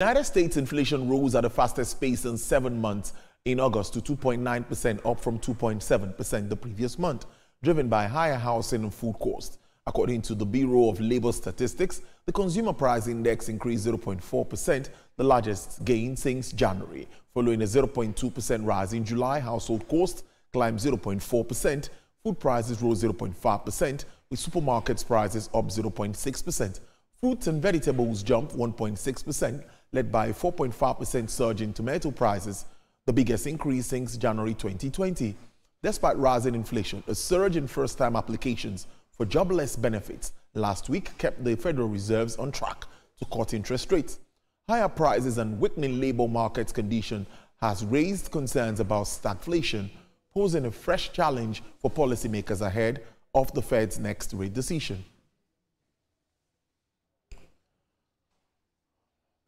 United States inflation rose at the fastest pace in 7 months in August to 2.9%, up from 2.7% the previous month, driven by higher housing and food costs. According to the Bureau of Labor Statistics, the Consumer Price Index increased 0.4%, the largest gain since January. Following a 0.2% rise in July, household costs climbed 0.4%, food prices rose 0.5%, with supermarkets prices up 0.6%. Fruits and vegetables jumped 1.6%, led by a 4.5% surge in tomato prices, the biggest increase since January 2020. Despite rising inflation, a surge in first-time applications for jobless benefits last week kept the Federal Reserve on track to cut interest rates. Higher prices and weakening labor market condition has raised concerns about stagflation, posing a fresh challenge for policymakers ahead of the Fed's next rate decision.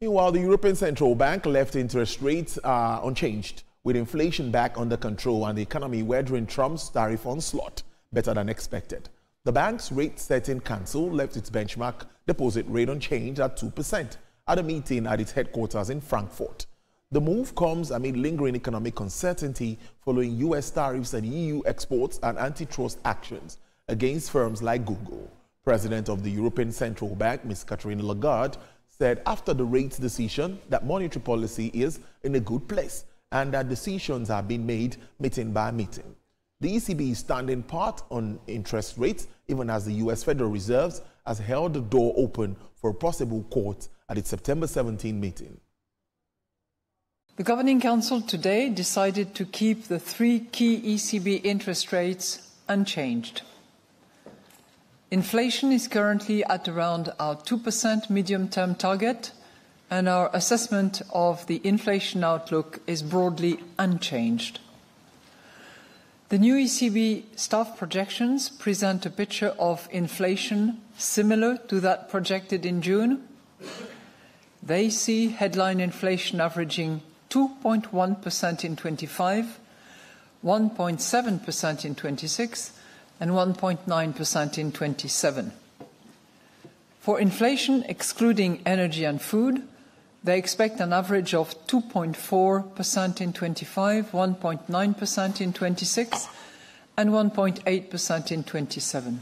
Meanwhile, the European Central Bank left interest rates unchanged, with inflation back under control and the economy weathering Trump's tariff onslaught better than expected. The bank's rate-setting council left its benchmark deposit rate unchanged at 2% at a meeting at its headquarters in Frankfurt. The move comes amid lingering economic uncertainty following U.S. tariffs and EU exports and antitrust actions against firms like Google. President of the European Central Bank, Ms. Catherine Lagarde, said after the rates decision that monetary policy is in a good place and that decisions have been made meeting by meeting. The ECB is standing pat on interest rates, even as the U.S. Federal Reserve has held the door open for a possible cut at its September 17 meeting. The Governing Council today decided to keep the 3 key ECB interest rates unchanged. Inflation is currently at around our 2% medium-term target, and our assessment of the inflation outlook is broadly unchanged. The new ECB staff projections present a picture of inflation similar to that projected in June. They see headline inflation averaging 2.1% in 25, 1.7% in 26, and 1.9% in 27. For inflation excluding energy and food, they expect an average of 2.4% in 25, 1.9% in 26, and 1.8% in 27.